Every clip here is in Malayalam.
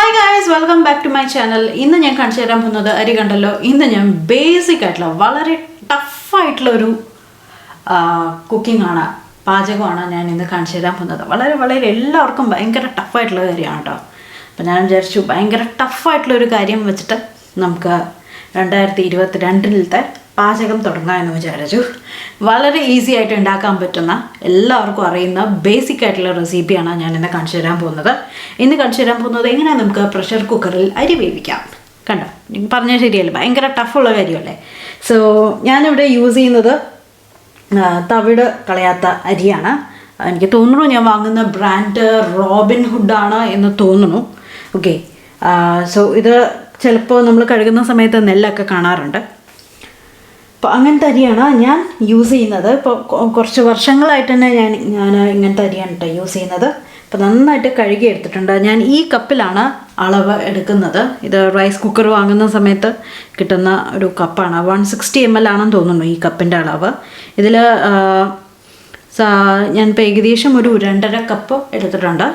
Hi guys, welcome back to my channel. ഇന്ന് ഞാൻ കാണിച്ചു തരാൻ പോകുന്നത് അരി കണ്ടല്ലോ. ഇന്ന് ഞാൻ ബേസിക് ആയിട്ടുള്ള വളരെ ടഫായിട്ടുള്ളൊരു കുക്കിംഗ് ആണ്, പാചകമാണ് ഞാൻ ഇന്ന് കാണിച്ചു തരാൻ പോകുന്നത്. വളരെ വളരെ എല്ലാവർക്കും ഭയങ്കര ടഫായിട്ടുള്ള കാര്യമാണ് കേട്ടോ. അപ്പോൾ ഞാൻ വിചാരിച്ചു ഭയങ്കര ടഫായിട്ടുള്ളൊരു കാര്യം വെച്ചിട്ട് നമുക്ക് 2022 പാചകം തുടങ്ങാം എന്ന് വിചാരിച്ചു. വളരെ ഈസി ആയിട്ട് ഉണ്ടാക്കാൻ പറ്റുന്ന, എല്ലാവർക്കും അറിയുന്ന ബേസിക് ആയിട്ടുള്ള റെസിപ്പിയാണ് ഞാൻ ഇന്ന് കാണിച്ചു തരാൻ പോകുന്നത്. ഇന്ന് കാണിച്ചു തരാൻ പോകുന്നത് എങ്ങനെ നമുക്ക് പ്രഷർ കുക്കറിൽ അരി വേവിക്കാം. കണ്ടോ, നിങ്ങൾ പറഞ്ഞാൽ ശരിയല്ലേ, ഭയങ്കര ടഫുള്ള കാര്യമല്ലേ. സോ ഞാനിവിടെ യൂസ് ചെയ്യുന്നത് തവിട് കളയാത്ത അരിയാണ്. എനിക്ക് തോന്നുന്നു ഞാൻ വാങ്ങുന്ന ബ്രാൻഡ് റോബിൻ ഹുഡാണ് എന്ന് തോന്നുന്നു. ഓക്കെ, സോ ഇത് ചിലപ്പോൾ നമ്മൾ കഴുകുന്ന സമയത്ത് നെല്ലൊക്കെ കാണാറുണ്ട്. അപ്പോൾ അങ്ങനത്തെ അരിയാണ് ഞാൻ യൂസ് ചെയ്യുന്നത്. ഇപ്പോൾ കുറച്ച് വർഷങ്ങളായിട്ട് തന്നെ ഞാൻ ഇങ്ങനത്തെ അരിയാണ് കേട്ടോ യൂസ് ചെയ്യുന്നത്. അപ്പോൾ നന്നായിട്ട് കഴുകി എടുത്തിട്ടുണ്ട്. ഞാൻ ഈ കപ്പിലാണ് അളവ് എടുക്കുന്നത്. ഇത് റൈസ് കുക്കർ വാങ്ങുന്ന സമയത്ത് കിട്ടുന്ന ഒരു കപ്പാണ്. 160 ml ആണെന്ന് തോന്നുന്നു ഈ കപ്പിൻ്റെ അളവ്. ഇതിൽ ഞാനിപ്പോൾ ഏകദേശം ഒരു 2.5 കപ്പ് എടുത്തിട്ടുണ്ട്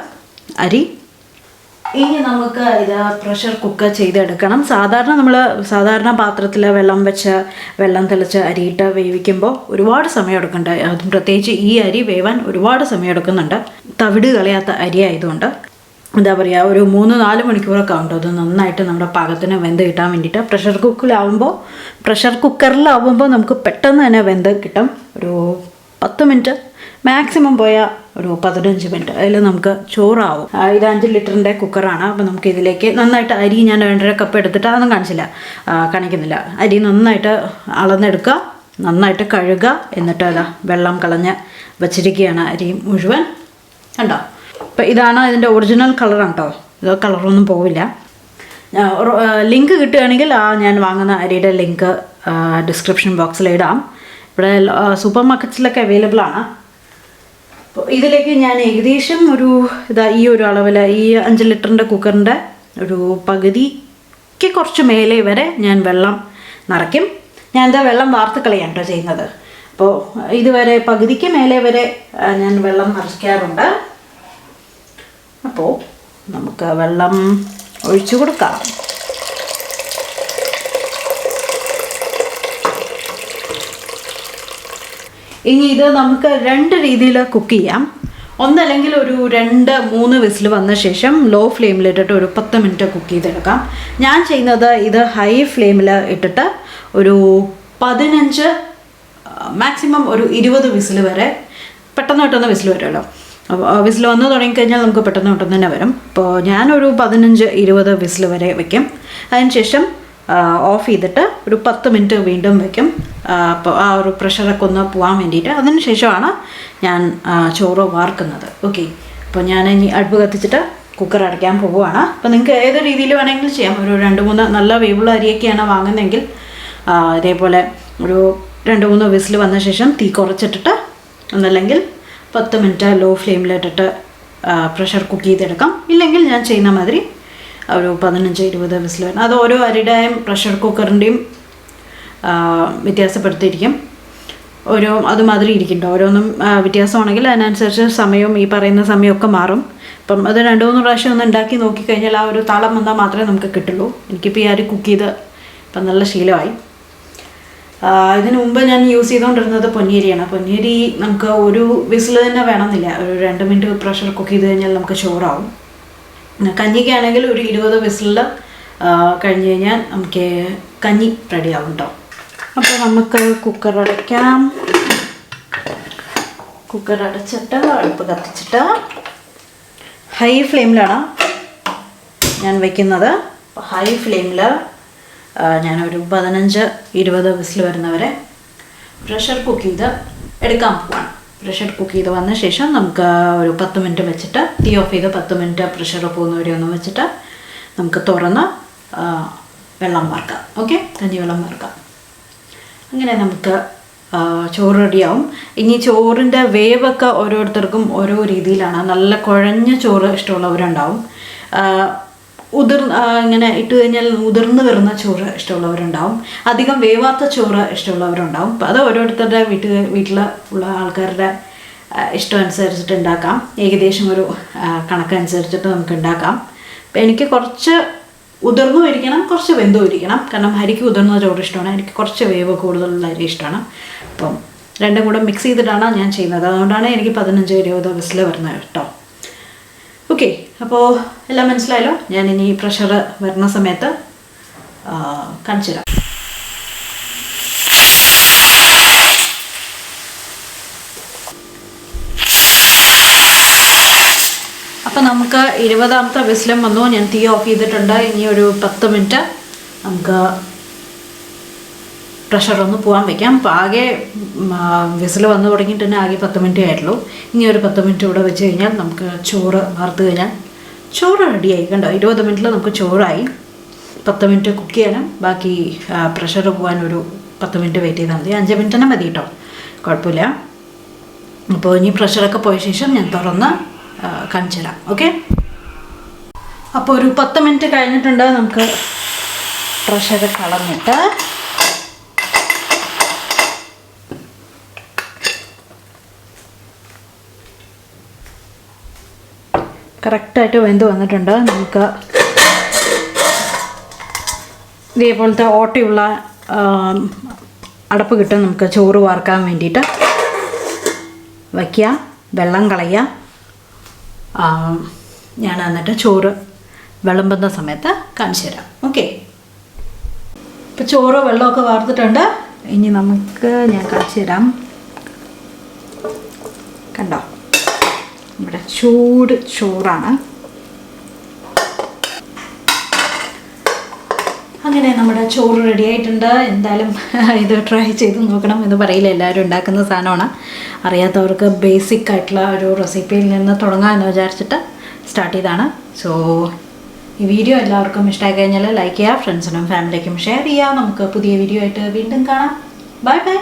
അരി. ഇനി നമുക്ക് ഇത് പ്രഷർ കുക്കർ ചെയ്തെടുക്കണം. സാധാരണ പാത്രത്തിൽ വെള്ളം തിളച്ച് അരിയിട്ട് വേവിക്കുമ്പോൾ ഒരുപാട് സമയം എടുക്കുന്നുണ്ട്. അതും പ്രത്യേകിച്ച് ഈ അരി വേവാൻ ഒരുപാട് സമയം എടുക്കുന്നുണ്ട്. തവിട് കളയാത്ത അരി ആയതുകൊണ്ട് എന്താ പറയുക, ഒരു 3-4 മണിക്കൂറൊക്കെ ഉണ്ട് അത് നന്നായിട്ട് നമ്മുടെ പാകത്തിന് വെന്ത് കിട്ടാൻ വേണ്ടിയിട്ട്. പ്രഷർ കുക്കറിലാവുമ്പോൾ നമുക്ക് പെട്ടെന്ന് തന്നെ വെന്ത് കിട്ടും. ഒരു 10 മിനിറ്റ് മാക്സിമം പോയാൽ ഒരു 15 മിനിറ്റ് അതിൽ നമുക്ക് ചോറാവും. ഇത് 5 ലിറ്ററിൻ്റെ കുക്കറാണ്. അപ്പോൾ നമുക്ക് ഇതിലേക്ക് നന്നായിട്ട് അരി ഞാൻ 2.5 കപ്പ് എടുത്തിട്ട് അതൊന്നും കാണിക്കുന്നില്ല. അരി നന്നായിട്ട് അളന്നെടുക്കുക, നന്നായിട്ട് കഴുകുക, എന്നിട്ട് അതാ വെള്ളം കളഞ്ഞ് വച്ചിരിക്കുകയാണ് അരി മുഴുവൻ. കണ്ടോ, അപ്പോൾ ഇതാണ് ഇതിൻ്റെ ഒറിജിനൽ കളറാണ് കേട്ടോ. ഇത് കളറൊന്നും പോവില്ല. ലിങ്ക് കിട്ടുകയാണെങ്കിൽ ഞാൻ വാങ്ങുന്ന അരിയുടെ ലിങ്ക് ഡിസ്ക്രിപ്ഷൻ ബോക്സിൽ ഇടാം. ഇവിടെ സൂപ്പർ മാർക്കറ്റ്സിലൊക്കെ അവൈലബിൾ ആണ്. അപ്പോൾ ഇതിലേക്ക് ഞാൻ ഏകദേശം ഈ ഒരു അളവിൽ ഈ 5 ലിറ്ററിൻ്റെ കുക്കറിൻ്റെ ഒരു പകുതിക്ക് കുറച്ച് മേലെ വരെ ഞാൻ വെള്ളം നിറയ്ക്കും. ഞാൻ വെള്ളം വാർത്ത് കളയാണ് കേട്ടോ ചെയ്യുന്നത്. അപ്പോൾ ഇതുവരെ പകുതിക്ക് മേലെ വരെ ഞാൻ വെള്ളം നിറയ്ക്കാറുണ്ട്. അപ്പോൾ നമുക്ക് വെള്ളം ഒഴിച്ചു കൊടുക്കാം. ഇനി ഇത് നമുക്ക് 2 രീതിയിൽ കുക്ക് ചെയ്യാം. ഒന്നല്ലെങ്കിൽ ഒരു 2-3 വിസിൽ വന്ന ശേഷം ലോ ഫ്ലെയിമിലിട്ടിട്ട് ഒരു 10 മിനിറ്റ് കുക്ക് ചെയ്തെടുക്കാം. ഞാൻ ചെയ്യുന്നത് ഇത് ഹൈ ഫ്ലെയിമിൽ ഇട്ടിട്ട് ഒരു 15 മാക്സിമം ഒരു 20 വിസിൽ വരെ പെട്ടെന്ന് വിസിൽ വരുമല്ലോ. വിസിൽ വന്ന് തുടങ്ങിക്കഴിഞ്ഞാൽ നമുക്ക് പെട്ടെന്ന് തന്നെ വരും. അപ്പോൾ ഞാനൊരു 15-20 വിസിൽ വരെ വയ്ക്കും. അതിനുശേഷം ഓഫ് ചെയ്തിട്ട് ഒരു 10 മിനിറ്റ് വീണ്ടും വയ്ക്കും. അപ്പോൾ ആ ഒരു പ്രഷറൊക്കെ ഒന്ന് പോകാൻ വേണ്ടിയിട്ട്. അതിന് ശേഷമാണ് ഞാൻ ചോറ് വാർക്കുന്നത്. ഓക്കെ, അപ്പോൾ ഞാൻ ഇനി അടുപ്പ് കത്തിച്ചിട്ട് കുക്കർ അടയ്ക്കാൻ പോവുകയാണ്. അപ്പോൾ നിങ്ങൾക്ക് ഏത് രീതിയിൽ വേണമെങ്കിലും ചെയ്യാം. ഒരു 2-3 നല്ല വേവുള്ള അരിയൊക്കെയാണ് വാങ്ങുന്നതെങ്കിൽ ഇതേപോലെ ഒരു 2-3 വിസിൽ വന്ന ശേഷം തീ കുറച്ചിട്ടിട്ട് ഒന്നല്ലെങ്കിൽ 10 മിനിറ്റ് ലോ ഫ്ലെയിമിലിട്ടിട്ട് പ്രഷർ കുക്ക് ചെയ്തെടുക്കാം. ഇല്ലെങ്കിൽ ഞാൻ ചെയ്യുന്ന മാതിരി ഒരു 15-20 വിസിൽ വരണം. അത് ഓരോ അരിയുടെയും പ്രഷർ കുക്കറിൻ്റെയും വ്യത്യാസപ്പെടുത്തിയിരിക്കും. അതുമാതിരി ഇരിക്കുന്നുണ്ട്. ഓരോന്നും വ്യത്യാസമാണെങ്കിൽ അതിനനുസരിച്ച് ഈ പറയുന്ന സമയമൊക്കെ മാറും. അപ്പം അത് 2-3 പ്രാവശ്യം ഒന്ന് ഉണ്ടാക്കി നോക്കിക്കഴിഞ്ഞാൽ ആ ഒരു താളം വന്നാൽ മാത്രമേ നമുക്ക് കിട്ടുള്ളൂ. എനിക്കിപ്പോൾ ഈ അരി കുക്ക് ചെയ്ത് ഇപ്പം നല്ല ശീലമായി. ഇതിനു മുമ്പ് ഞാൻ യൂസ് ചെയ്തുകൊണ്ടിരുന്നത് പൊന്നിയരിയാണ്. പൊന്നിയരി നമുക്ക് ഒരു വിസിൽ തന്നെ വേണമെന്നില്ല. ഒരു 2 മിനിറ്റ് പ്രഷർ കുക്ക് ചെയ്ത് കഴിഞ്ഞാൽ നമുക്ക് ചോറാവും. കഞ്ഞിക്കാണെങ്കിൽ ഒരു 20 വിസിലിൽ കഴിഞ്ഞ് കഴിഞ്ഞാൽ നമുക്ക് കഞ്ഞി റെഡിയാവും കേട്ടോ. അപ്പോൾ നമുക്ക് കുക്കർ അടയ്ക്കാം. കുക്കർ അടച്ചിട്ട് അടുപ്പ് കത്തിച്ചിട്ട് ഹൈ ഫ്ലെയിമിലാണ് ഞാൻ വയ്ക്കുന്നത്. ഹൈ ഫ്ലെയിമിൽ ഞാനൊരു 15-20 വിസിൽ വരുന്നവരെ പ്രഷർ കുക്ക് ചെയ്ത് എടുക്കാൻ പോവാണ്. പ്രഷർ കുക്ക് ചെയ്ത് വന്ന ശേഷം നമുക്ക് ഒരു 10 മിനിറ്റ് വെച്ചിട്ട് തീ ഓഫ് ചെയ്ത് 10 മിനിറ്റ് പ്രഷർ പോകുന്നവരെ ഒന്ന് വെച്ചിട്ട് നമുക്ക് തുറന്ന് വെള്ളം വാർക്കാം. ഓക്കെ, കഞ്ഞി വെള്ളം വാർക്കാം. അങ്ങനെ നമുക്ക് ചോറ് റെഡിയാവും. ഇനി ചോറിൻ്റെ വേവൊക്കെ ഓരോരുത്തർക്കും ഓരോ രീതിയിലാണ്. നല്ല കുഴഞ്ഞ ചോറ് ഇഷ്ടമുള്ളവരുണ്ടാവും. ഇങ്ങനെ ഇട്ട് കഴിഞ്ഞാൽ ഉതിർന്ന് വരുന്ന ചോറ് ഇഷ്ടമുള്ളവരുണ്ടാവും. അധികം വേവാത്ത ചോറ് ഇഷ്ടമുള്ളവരുണ്ടാവും. അപ്പോൾ അത് ഓരോരുത്തരുടെ വീട്ടിൽ ഉള്ള ആൾക്കാരുടെ ഇഷ്ടം അനുസരിച്ചിട്ട് ഉണ്ടാക്കാം. ഏകദേശം ഒരു കണക്കനുസരിച്ചിട്ട് നമുക്ക് ഉണ്ടാക്കാം. എനിക്ക് കുറച്ച് ഉതിർന്നും ഇരിക്കണം, കുറച്ച് വെന്തും ഇരിക്കണം. കാരണം അരിക്ക് ഉതിർന്ന ചോറ് ഇഷ്ടമാണ്, എനിക്ക് കുറച്ച് വേവ് കൂടുതലുള്ള അരി ഇഷ്ടമാണ്. അപ്പം രണ്ടും കൂടെ മിക്സ് ചെയ്തിട്ടാണ് ഞാൻ ചെയ്യുന്നത്. അതുകൊണ്ടാണ് എനിക്ക് 15-20 വിസിൽ വരുന്നത് കേട്ടോ. ഓക്കെ, അപ്പോൾ എല്ലാം മനസ്സിലായല്ലോ. ഞാൻ ഇനി പ്രഷർ വരുന്ന സമയത്ത് കാണിച്ചു തരാം. അപ്പം നമുക്ക് 20ാമത്തെ വിസിലും വന്നു. ഞാൻ തീ ഓഫ് ചെയ്തിട്ടുണ്ട്. ഇനി ഒരു 10 മിനിറ്റ് നമുക്ക് പ്രഷർ ഒന്ന് പോകാൻ വയ്ക്കാം. അപ്പോൾ ആകെ വിസിൽ വന്നു തുടങ്ങിയിട്ട് തന്നെ ആകെ 10 മിനിറ്റേ ആയിട്ടുള്ളൂ. ഇനി ഒരു 10 മിനിറ്റ് ഇവിടെ വെച്ച് കഴിഞ്ഞാൽ നമുക്ക് ചോറ് വറുത്ത് കഴിഞ്ഞാൽ ചോറ് റെഡിയായി. കണ്ടോ, 20 മിനിറ്റിൽ നമുക്ക് ചോറായി. 10 മിനിറ്റ് കുക്ക് ചെയ്യാനും ബാക്കി പ്രഷർ പോകാൻ ഒരു 10 മിനിറ്റ് വെയിറ്റ് ചെയ്താൽ മതി. 5 മിനിറ്റ് തന്നെ മതി കേട്ടോ, കുഴപ്പമില്ല. അപ്പോൾ ഇനി പ്രഷറൊക്കെ പോയ ശേഷം ഞാൻ തുറന്ന് കാണിച്ചു തരാം. ഓക്കെ, അപ്പോൾ ഒരു 10 മിനിറ്റ് കഴിഞ്ഞിട്ടുണ്ട്. നമുക്ക് പ്രഷർ കളഞ്ഞിട്ട് കറക്റ്റായിട്ട് വെന്ത് വന്നിട്ടുണ്ട്. നമുക്ക് ഇതേപോലത്തെ ഓട്ടയുള്ള അടപ്പ് കിട്ടും. നമുക്ക് ചോറ് വാർക്കാൻ വേണ്ടിയിട്ട് വയ്ക്കുക, വെള്ളം കളയുക. ഞാൻ എന്നിട്ട് ചോറ് വിളമ്പുന്ന സമയത്ത് കാണിച്ചു തരാം. ഓക്കെ, ഇപ്പോൾ ചോറ് വെള്ളമൊക്കെ വാർത്തിട്ടുണ്ട്. ഇനി നമുക്ക് ഞാൻ കാണിച്ചു തരാം. കണ്ടോ, ഇവിടെ ചൂട് ചോറാണ്. അങ്ങനെ നമ്മുടെ ചോറ് റെഡി ആയിട്ടുണ്ട്. എന്തായാലും ഇത് ട്രൈ ചെയ്ത് നോക്കണം. എന്ന് പറയില്ല, എല്ലാവരും ഉണ്ടാക്കുന്ന സാധനമാണ്. അറിയാത്തവർക്ക് ബേസിക് ആയിട്ടുള്ള ഒരു റെസിപ്പിയിൽ നിന്ന് തുടങ്ങാമെന്ന് വിചാരിച്ചിട്ട് സ്റ്റാർട്ട് ചെയ്താണ്. സോ ഈ വീഡിയോ എല്ലാവർക്കും ഇഷ്ടമായി കഴിഞ്ഞാൽ ലൈക്ക് ചെയ്യുക, ഫ്രണ്ട്സിനും ഫാമിലിക്കും ഷെയർ ചെയ്യുക. നമുക്ക് പുതിയ വീഡിയോ ആയിട്ട് വീണ്ടും കാണാം. Bye bye.